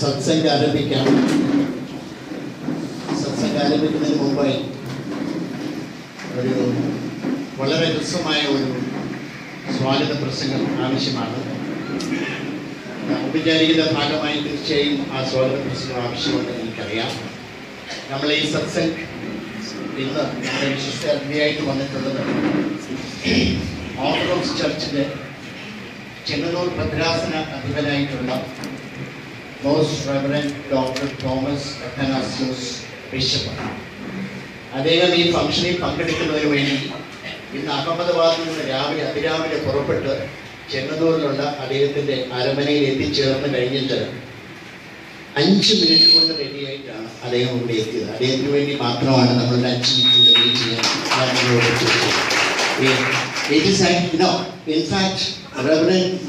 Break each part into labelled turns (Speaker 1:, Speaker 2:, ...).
Speaker 1: സത്സംഗം ആരംഭിക്കാം. സത്സംഗം ആരംഭിക്കുന്നതിന് മുമ്പായി ഒരു വളരെ ഹ്രസ്വമായ ഒരു സ്വാഗത പ്രസംഗം ആവശ്യമാണ്. ഔപചാരികത ഭാഗമായി തീർച്ചയായും ആ സ്വാഗത പ്രസംഗം ആവശ്യമുണ്ടെന്ന് എനിക്കറിയാം. നമ്മൾ ഈ സത്സംഗ് ഇന്ന് നമ്മുടെ വിശിഷ്ട അതിഥിയായിട്ട് വന്നിട്ടുള്ളത് ഓർത്തഡോക്സ് ചർച്ചിലെ ചെങ്ങന്നൂർ ഭദ്രാസന അധിപനായിട്ടുള്ള most reverend doctor Thomas Athanasios ബിഷപ്പാണ്. അദ്ദേഹം ഈ ഫംഗ്ഷനിൽ പങ്കെടുക്കുന്നതിന് വേണ്ടി ഇന്ന് അഹമ്മദാബാദിൽ നിന്ന് അതിരാവിലെ പുറപ്പെട്ട് ചെങ്ങന്നൂരിലുള്ള അദ്ദേഹത്തിൻ്റെ അരമനയിൽ എത്തിച്ചേർന്ന് കഴിഞ്ഞിട്ട് 5 മിനിറ്റ് കൊണ്ട് റെഡിയായിട്ടാണ് അദ്ദേഹം ഇവിടെ എത്തിയത്. അദ്ദേഹത്തിന് വേണ്ടി മാത്രമാണ് നമ്മൾ 5 മിനിറ്റ് വെയിറ്റ് ചെയ്യാൻ. In fact,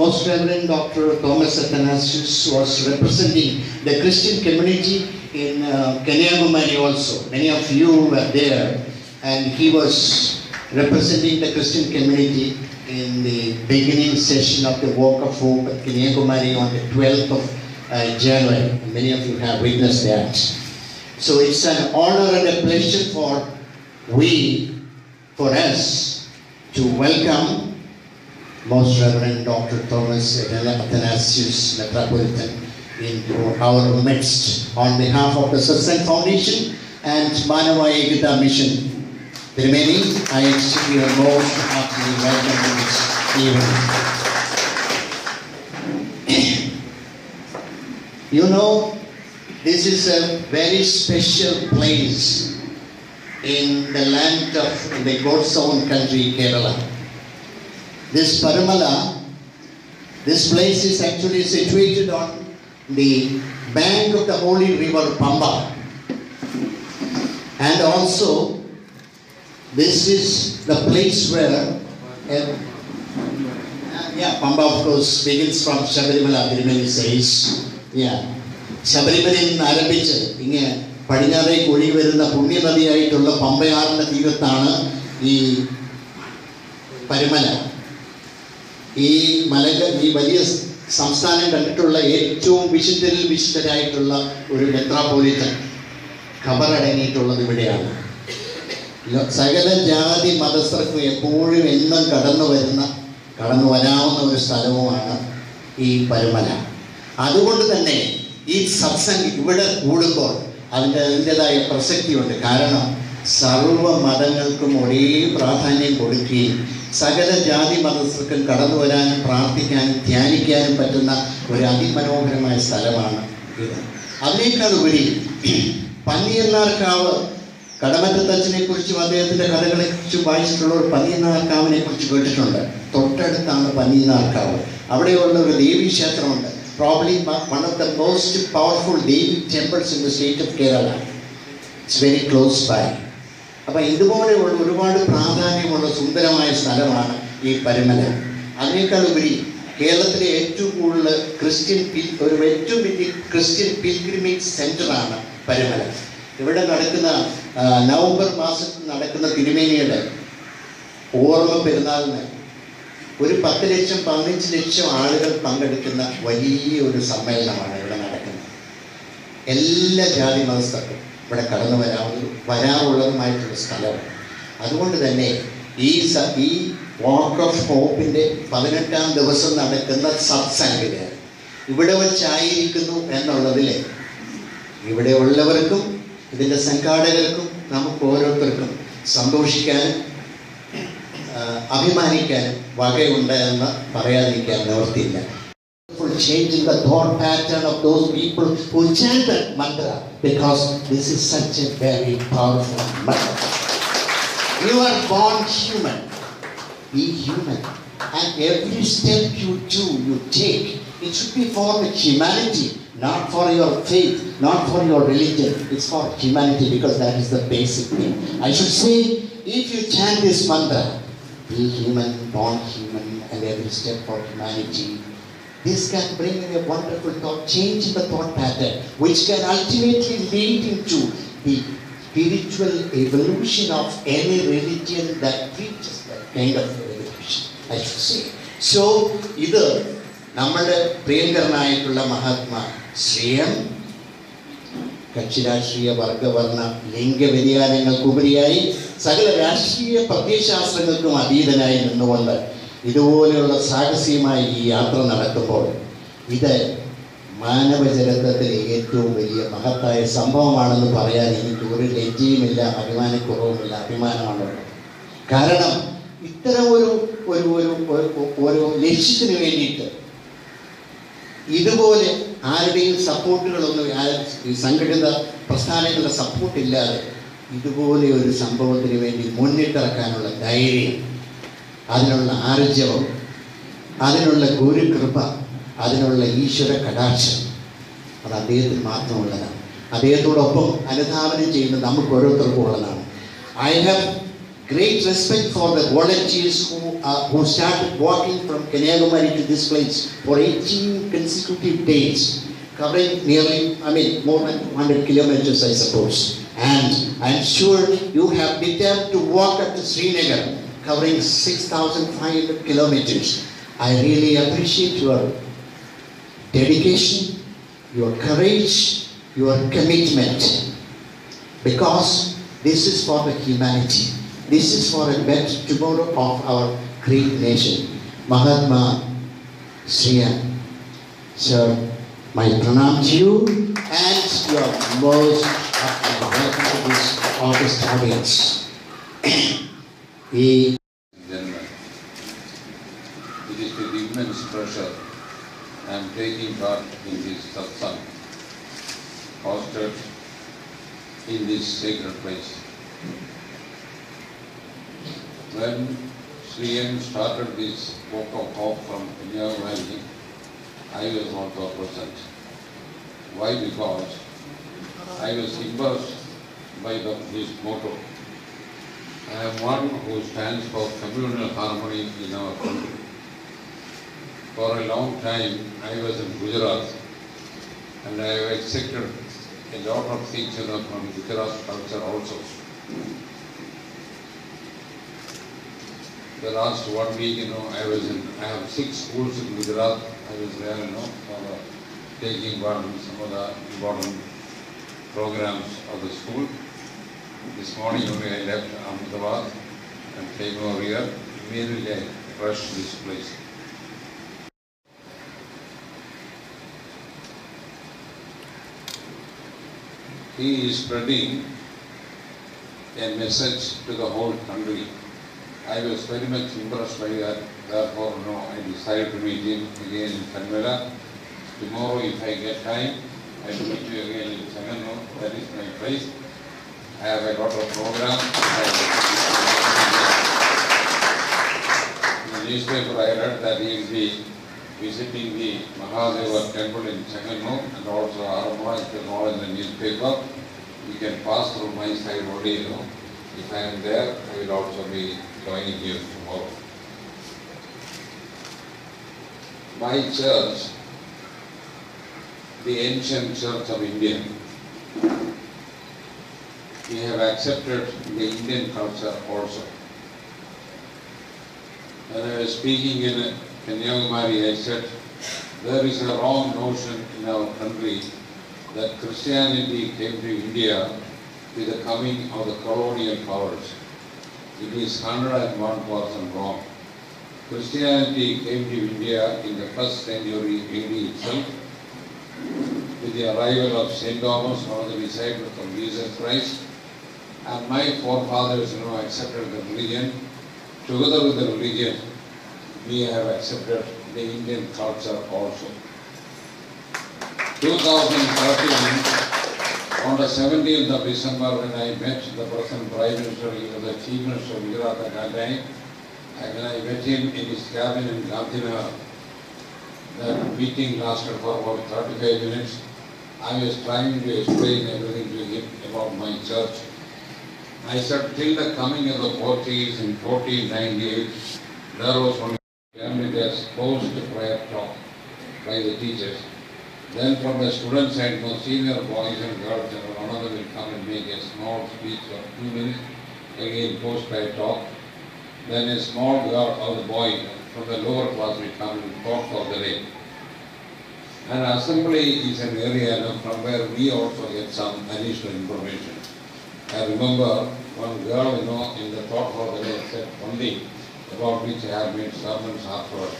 Speaker 1: Most Reverend Dr. Thomas Athanasius was representing the Christian community in Kanyakumari also. Many of you were there, and he was representing the Christian community in the beginning session of the Walk of Hope at Kanyakumari on the 12th of January. Many of you have witnessed that. So it's an honor and a pleasure for us to welcome Most Reverend Dr. Thomas Athanasius Metropolitan into our midst on behalf of the Satsang Foundation and Manava Ekata Mission. The remaining, I extend you a most hearty welcome to this evening. You know, this is a very special place in the land of the God's own country, Kerala. This Parumala, this place is actually situated on the bank of the holy river Pamba. And also, this is the place where, Pamba of course begins from Shabarimala, Tirimani says. ശബരിമലയിൽ നിന്ന് ആരംഭിച്ച് ഇങ്ങനെ പടിഞ്ഞാറേക്ക് ഒഴുകി വരുന്ന പുണ്യനദിയായിട്ടുള്ള പമ്പയാറിൻ്റെ തീരത്താണ് ഈ പരുമല. ഈ വലിയ സംസ്ഥാനം കണ്ടിട്ടുള്ള ഏറ്റവും വിശുദ്ധരായിട്ടുള്ള ഒരു മെത്രാപ്പോലിത്തൻ ഖബറടങ്ങിയിട്ടുള്ളത് ഇവിടെയാണ്. സകല ജാതി മതസ്ഥർക്കും എപ്പോഴും എന്നും കടന്നു വരാവുന്ന ഒരു സ്ഥലവുമാണ് ഈ പരുമല. അതുകൊണ്ട് തന്നെ ഈ സത്സംഗ് ഇവിടെ കൂടുമ്പോൾ അതിൻ്റെതായ പ്രസക്തിയുണ്ട്. കാരണം സർവ മതങ്ങൾക്കും ഒരേ പ്രാധാന്യം കൊടുക്കുകയും സകല ജാതി മതസ്ഥർക്കും കടന്നു വരാനും പ്രാർത്ഥിക്കാനും ധ്യാനിക്കാനും പറ്റുന്ന ഒരു അതിമനോഹരമായ സ്ഥലമാണ് ഇത്. അതിനേക്കാൾ ഉപരി പന്നിയന്നാർക്കാവ്, കടമറ്റത്തച്ഛനെ കുറിച്ചും അദ്ദേഹത്തിൻ്റെ കഥകളെ കുറിച്ചും വായിച്ചിട്ടുള്ള ഒരു പന്നിയന്നാർക്കാവിനെ കുറിച്ച് കേട്ടിട്ടുണ്ട്. തൊട്ടടുത്താണ് പന്നിയന്നാർക്കാവ്. അവിടെയുള്ള ഒരു ദേവീക്ഷേത്രമുണ്ട്. Probably one of the most powerful Devi temples in the state of Kerala. It's very close by. അപ്പോൾ ഇതുപോലെയുള്ള ഒരുപാട് പ്രാധാന്യമുള്ള സുന്ദരമായ സ്ഥലമാണ് ഈ പരുമല. അതിനേക്കാൾ ഉപരി കേരളത്തിലെ ഏറ്റവും കൂടുതൽ ഏറ്റവും വലിയ ക്രിസ്ത്യൻ പിൽഗ്രിമേജ് സെൻ്ററാണ് പരുമല. ഇവിടെ നടക്കുന്ന നവംബർ മാസത്തിൽ നടക്കുന്ന തിരുമേനിയുടെ ഓർമ്മ പെരുന്നാളിന് ഒരു 10 ലക്ഷം 15 ലക്ഷം ആളുകൾ പങ്കെടുക്കുന്ന വലിയ ഒരു സമ്മേളനമാണ് ഇവിടെ നടക്കുന്നത്. എല്ലാ ജാതി മതസ്ഥർക്കും ഇവിടെ കടന്നു വരാറുള്ളതുമായിട്ടുള്ള സ്ഥലമാണ്. അതുകൊണ്ട് തന്നെ ഈ വാക്ക് ഓഫ് ഹോപ്പിൻ്റെ 18ാം ദിവസം നടക്കുന്ന സത്സംഗില് ഇവിടെ വച്ചായിരിക്കുന്നു എന്നുള്ളതിൽ ഇവിടെ ഉള്ളവർക്കും ഇതിൻ്റെ സംഘാടകർക്കും നമുക്ക് ഓരോരുത്തർക്കും സന്തോഷിക്കാനും അഭിമാനിക്കാനും വകയുണ്ട് എന്ന് പറയാതിരിക്കാൻ നിവൃത്തിയില്ല. Changing the thought pattern of those people who chant that mantra, because this is such a very powerful mantra. You are born human. Be human, and every step you take, it should be for the humanity, not for your faith, not for your religion. It's for humanity, because that is the basic thing. I should say, if you chant this mantra, be human, born human, and every step for humanity, this can bring in a wonderful thought, change in the thought pattern, which can ultimately lead into the spiritual evolution of any religion that preaches that kind of evolution, I should say. So, ഇത് നമ്മുടെ പ്രിയങ്കരനായിട്ടുള്ള മഹാത്മാ ശ്രീയം കക്ഷിരാഷ്ട്രീയ വർഗവർണ്ണ ലിംഗ വ്യതിയാനങ്ങൾക്കുപരിയായി സകല രാഷ്ട്രീയ പ്രത്യയശാസ്ത്രങ്ങൾക്കും അതീതനായി നിന്നുകൊണ്ട് ഇതുപോലെയുള്ള സാഹസികമായ ഈ യാത്ര നടത്തുമ്പോൾ ഇത് മാനവചരിത്രത്തിലെ ഏറ്റവും വലിയ മഹത്തായ സംഭവമാണെന്ന് പറയാൻ എനിക്ക് ഒരു ലജ്ജയുമില്ല, അഭിമാനക്കുറവുമില്ല, അഭിമാനമാണുള്ളത്. കാരണം ഇത്തരം ഒരു ലക്ഷ്യത്തിന് വേണ്ടിയിട്ട് ഇതുപോലെ ആരുടെയും സപ്പോർട്ടുകളൊന്നും, സംഘടിത പ്രസ്ഥാനങ്ങളുടെ സപ്പോർട്ടില്ലാതെ ഇതുപോലെ ഒരു സംഭവത്തിന് വേണ്ടി മുന്നിട്ടിറക്കാനുള്ള ധൈര്യം, അതിനുള്ള ആർജവം, അതിനുള്ള ഗുരുകൃപ, അതിനുള്ള ഈശ്വര കടാക്ഷം അത് അദ്ദേഹത്തിന് മാത്രമുള്ളതാണ്. അദ്ദേഹത്തോടൊപ്പം അനുധാവനം ചെയ്യുന്നത് നമുക്ക് ഓരോരുത്തർക്കും ഉള്ളതാണ്. I have great respect for the volunteers who started walking from Kanyakumari to this place for 18 consecutive days, covering nearly, more than 100 kilometers, I suppose. And I'm sure you have determined to walk up to Srinagar, covering 6,500 kilometers. I really appreciate your dedication, your courage, your commitment, because this is for the humanity. This is for a better tomorrow of our great nation. Mahatma Sriya, sir, my pranam to you, and you are most welcome to this august audience.
Speaker 2: Gentlemen, it is with immense pleasure I am taking part in this satsang hosted in this sacred place. When Sriyan started this walk of hope from Kanyakumari, I was also present. Why? Because I was impressed by this motto. I am one who stands for communal harmony in our country. For a long time I was in Gujarat and I have accepted a lot of things from Gujarat culture also. The last 1 week, I have 6 schools in Gujarat. I was there, for taking part in some of the important programs of the school. This morning only I left Ahmedabad and came over here. Immediately I rushed this place. He is spreading a message to the whole country. I was very much impressed by that. Therefore, I decided to meet him again in Parumala. Tomorrow, if I get time, I will meet you again in Chennai. That is my place. I have a lot of programs. In the newspaper, I read that he will be visiting the Mahadeva temple in Chennai and also Parumala. It is all in the newspaper. You can pass through my side only, If I am there, I will also be joining you tomorrow. My church, the ancient church of India, we have accepted the Indian culture also. When I was speaking in Kanyakumari, I said, there is a wrong notion in our country that Christianity came to India with the coming of the colonial powers. It is 101% wrong. Christianity came to India in the 1st century AD itself, with the arrival of St. Thomas, one of the disciples of Jesus Christ, and my forefathers accepted the religion. Together with the religion, we have accepted the Indian culture also. 2013, on the 17th of December, when I met the present Prime Minister, he was the Chief Minister of Gujarat at that time, and when I met him in his cabin in Gandhinagar, the meeting lasted for about 35 minutes. I was trying to explain everything to him about my church. I said, till the coming of the Portuguese in 1498, there was only post prayer talk by the teachers. Then from the student side, senior boys and girls, one of them will come and make a small speech for 2 minutes, again post-prayer talk. Then a small girl or the boy from the lower class will come and talk for the day. And assembly is an area from where we also get some additional information. I remember one girl, in the thought for the day said one thing about which I have made sermons afterwards.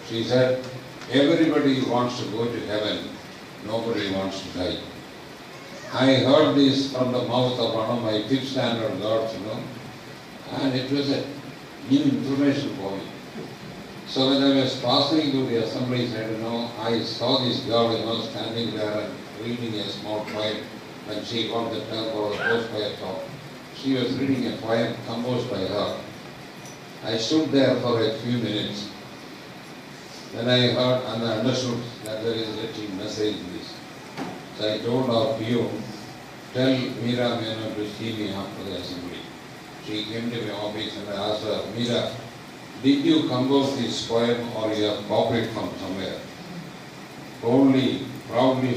Speaker 2: She said, everybody wants to go to heaven, nobody wants to die. I heard this from the mouth of one of my 5th standard girls, and it was a new information for me. So when I was passing through the assembly, I saw this girl, standing there and reading a small poem. When she got the term for the post-poet talk, she was reading a poem composed by her. I stood there for a few minutes. Then I heard and I understood that there is a little message in this. So I told our PO, tell Meera Menon to see me after the assembly. She came to my office and I asked her, Meera, did you compose this poem or you have copied from somewhere? Proudly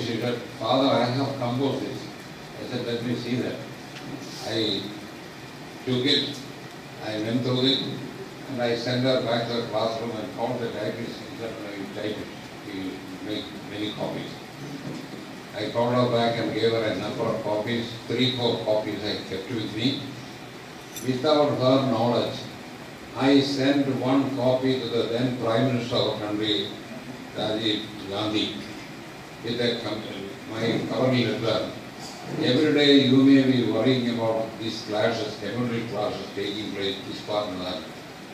Speaker 2: she said, Father, I have composed this. I said, let me see that. I took it, I went through it, and I sent her back to the classroom and found the typist. He said, no, you type it, you make many copies. I called her back and gave her a number of copies, 3-4 copies I kept with me. Without her knowledge, I sent one copy to the then Prime Minister of our country, Rajiv Gandhi, with my cover letter. Every day you may be worrying about these clashes, community clashes taking place, this part and that.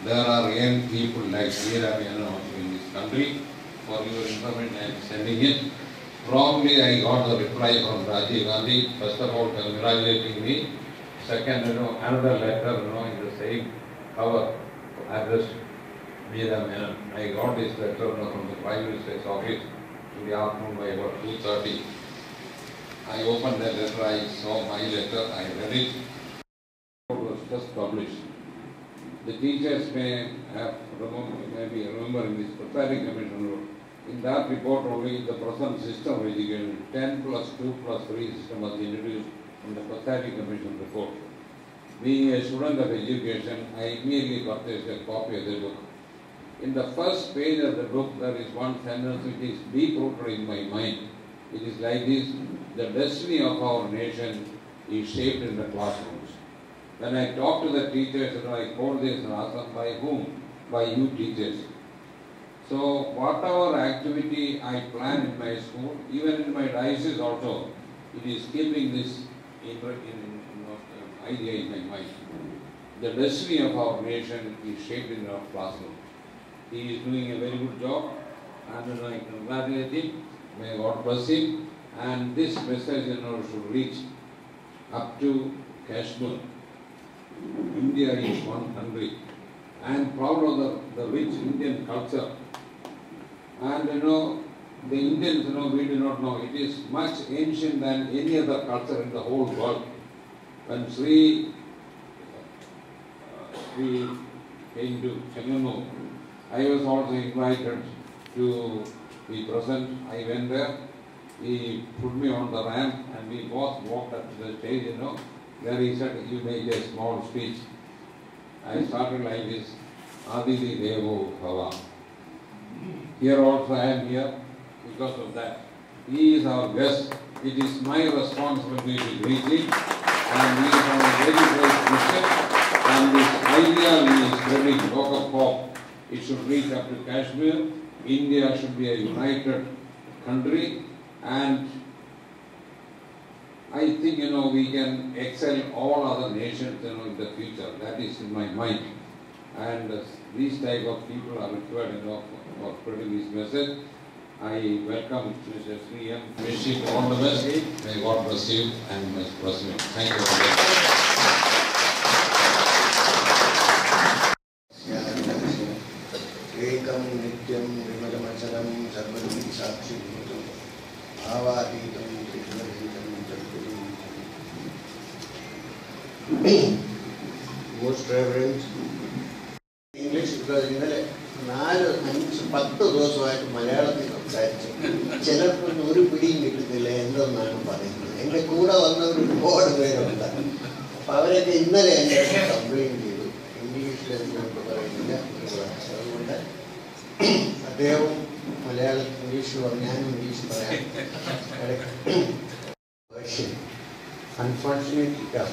Speaker 2: There are young people like Meera Menon in this country. For your information, I am sending it. Promptly I got the reply from Rajiv Gandhi. First of all, congratulating me. Second, another letter, in the same cover, addressed Meera Menon. I got this letter from the Prime Minister's office in the afternoon by about 2:30. I opened the letter, I saw my letter, I read it. It was just published. The teachers may remember in this Pathetic Commission, in that report only the present system of education, 10 plus 2 plus 3 system was introduced in the Pathetic Commission report. Being a student of education, I immediately purchased a copy of the book. In the first page of the book, there is one sentence which is deep-rooted in my mind. It is like this: the destiny of our nation is shaped in the classrooms. When I talk to the teachers, I quote this and ask them, by whom? By you teachers. So whatever activity I plan in my school, even in my diocese also, it is keeping this idea in my mind. The destiny of our nation is shaped in our classroom. He is doing a very good job, and I congratulate him. May God bless him. And this message should reach up to Kashmir. India is one country. I am proud of the rich Indian culture. And the Indians, we do not know. It is much ancient than any other culture in the whole world. When Sri came to Chennai, I was also invited to be present. I went there. He put me on the ramp and we both walked up to the stage, There he said, you make a small speech. I started like this, Aditi Devo Bhava. Here also I am here because of that. He is our guest. It is my responsibility to greet him. And we have a very great mission. And this idea we are spreading, local pop, it should reach up to Kashmir. India should be a united country. And I think, we can excel all other nations, in the future. That is in my mind. And these type of people are required, for spreading this message. I welcome Mr. Sri M. Wish you all the best. May God bless you and bless you. Thank you very much.
Speaker 3: Ekam nityam vimalamacharam sarvadhi sakshi avaditam krishnahitam jalpurim. Most reverend English, because ഇന്നലെ 4-5-10 ദിവസമായിട്ട് മലയാളത്തിൽ സംസാരിച്ചു. ചിലപ്പോൾ ഒരു പിടിയും കിട്ടുന്നില്ല എന്തെന്നാണ് പറയുന്നത്. എൻ്റെ കൂടെ വന്നവർ ഒരുപാട് പേരുണ്ട്. അപ്പോൾ അവരൊക്കെ ഇന്നലെ എൻ്റെ കംപ്ലയിൻറ്റ് ചെയ്തു, ഇംഗ്ലീഷിൽ നമുക്ക് പറയുന്നില്ല. അതുകൊണ്ട് അദ്ദേഹവും Malayalam English version.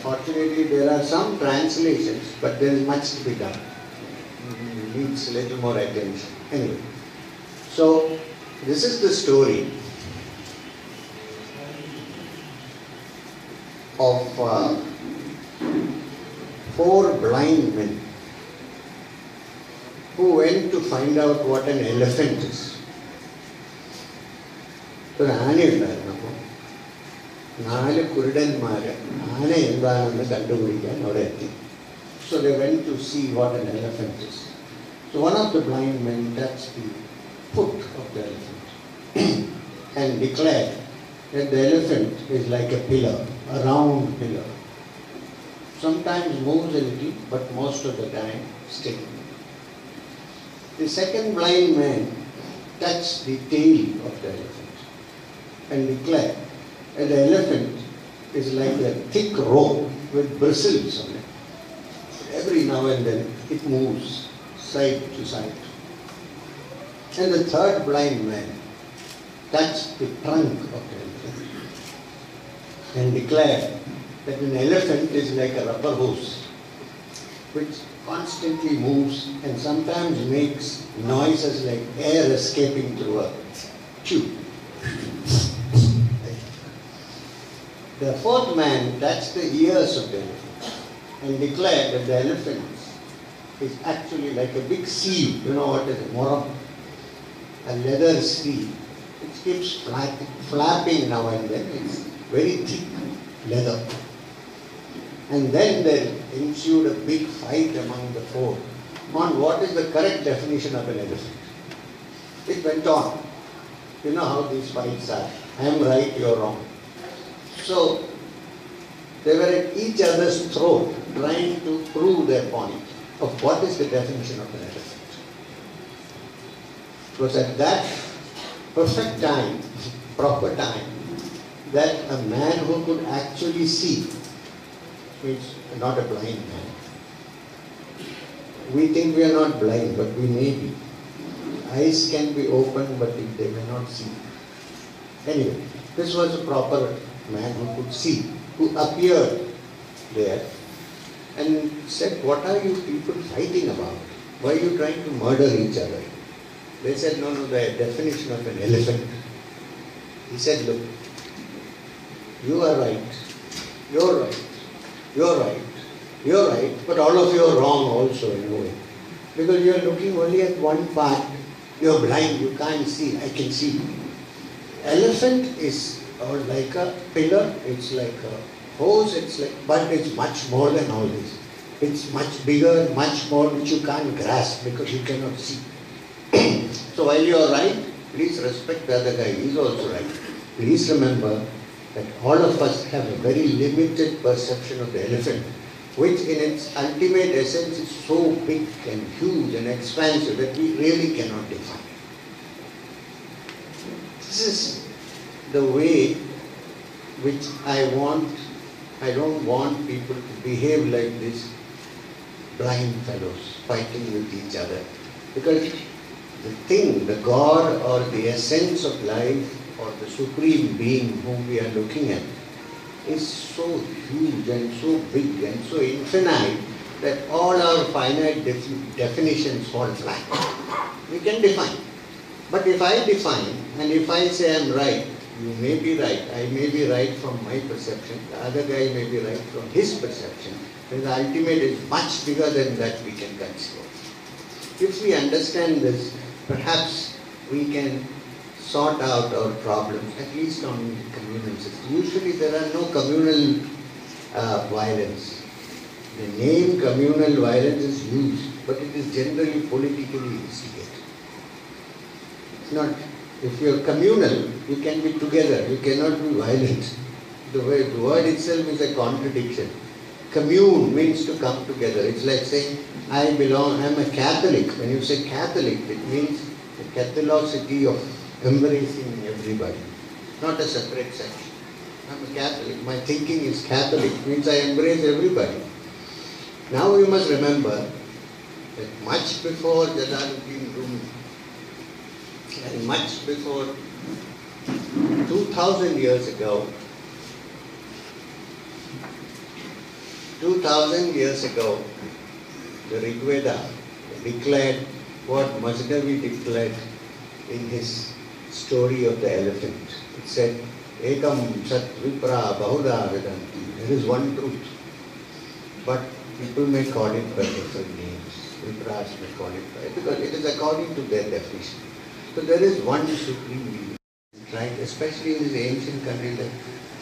Speaker 3: Fortunately, there are some translations, but there is much to be done. Needs a little more attention. Anyway, so this is the story of 4 blind men who went to find out what an elephant is. ഒരു ആനയുണ്ടായിരുന്നപ്പോൾ 4 കുരുടന്മാര് ആന എന്താണെന്ന് കണ്ടുപിടിക്കാൻ അവിടെ എത്തി. So they went to see what an elephant is. So one of the blind men touched the foot of the elephant and declared that the elephant is like a pillar, a round pillar. Sometimes moves a little, but most of the time still. The second blind man touched the tail of the elephant and declared that the elephant is like a thick rope with bristles on it. Every now and then it moves side to side. And the third blind man touched the trunk of the elephant and declared that an elephant is like a rubber hose which constantly moves and sometimes makes noises like air escaping through a tube. The fourth man touched the ears of the elephant and declared that the elephant is actually like a big seal. You know what is it? Moram? A leather seal. It keeps flapping now and then. It's very thick leather. And then there ensued a big fight among the 4 on what is the correct definition of an elephant. It went on. You know how these fights are. I am right, you are wrong. So they were at each other's throat trying to prove their point of what is the definition of an elephant. It was at that perfect time, proper time, that a man who could actually see, means not a blind man. We think we are not blind, but we may be. Eyes can be open, but they may not see. Anyway, this was a proper man who could see, who appeared there and said, "What are you people fighting about? Why are you trying to murder each other?" They said, "No, the definition of an elephant." He said, "Look, you are right, you're right, you're right, you're right, but all of you are wrong also in a way. Because you are looking only at one part, you're blind, you can't see, I can see. Elephant is like a pillar, it's like a hose, but it's much more than all this. It's much bigger, much more which you can't grasp because you cannot see. So while you are right, please respect the other guy, he's also right. Please remember that all of us have a very limited perception of the elephant, which in its ultimate essence is so big and huge and expansive that we really cannot define. This is the way which I don't want people to behave like these blind fellows fighting with each other. Because the thing, the God or the essence of life or the supreme being whom we are looking at is so huge and so big and so infinite that all our finite definitions fall flat. We can define. But if I define and if I say I am right, you may be right, I may be right from my perception, the other guy may be right from his perception, then the ultimate is much bigger than that we can consider. If we understand this, perhaps we can sort out our problems, at least on the communal system. Usually there are no communal violence. The name communal violence is used, but it is generally politically instigated. It's not. If you are communal, you can be together, you cannot be violent. The word itself is a contradiction. Commune means to come together. It's like saying, I'm a Catholic. When you say Catholic, it means the Catholicity of embracing everybody, not a separate section. I'm a Catholic. My thinking is Catholic, means I embrace everybody. Now we must remember that much before Jalaluddin Rumi, And much before 2000 years ago, 2000 years ago, the Rig Veda declared what Mazdavi declared in his story of the elephant. It said, Ekam Sat Vipra Bahuda Vedanti. There is one truth. But people may call it by different names. Vipras may call it by, because it is according to their definition. So there is one supreme being, right? Especially in this ancient country, like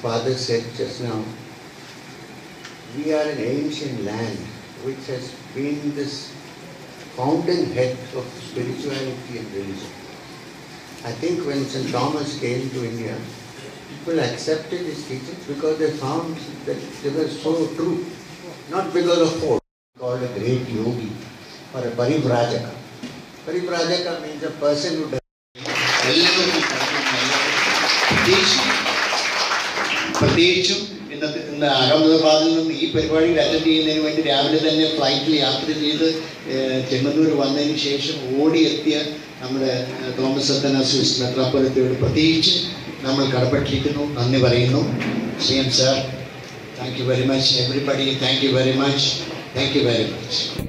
Speaker 3: Father said just now, we are an ancient land which has been this fountainhead of spirituality and religion. I think when St. Thomas came to India, people accepted his teachings because they found that they were so true. Not because of force. Called a great yogi or a parivrajaka. Parivrajaka means a person who does.
Speaker 1: പ്രത്യേകിച്ചും ഇന്ന് അഹമ്മദാബാദിൽ നിന്ന് ഈ പരിപാടിയിൽ attend ചെയ്യുന്നതിന് വേണ്ടി രാവിലെ തന്നെ ഫ്ലൈറ്റിൽ യാത്ര ചെയ്ത് ചെങ്ങന്നൂർ വന്നതിന് ശേഷം ഓടിയെത്തിയ നമ്മുടെ തോമസ് അത്തനാസിയോസ് മെത്രാപ്പൊലീത്തയോട് പ്രത്യേകിച്ച് നമ്മൾ കടപ്പെട്ടിരിക്കുന്നു, നന്ദി പറയുന്നു. ശ്രീം sir, thank you very much. Everybody, thank you very much. Thank you very much.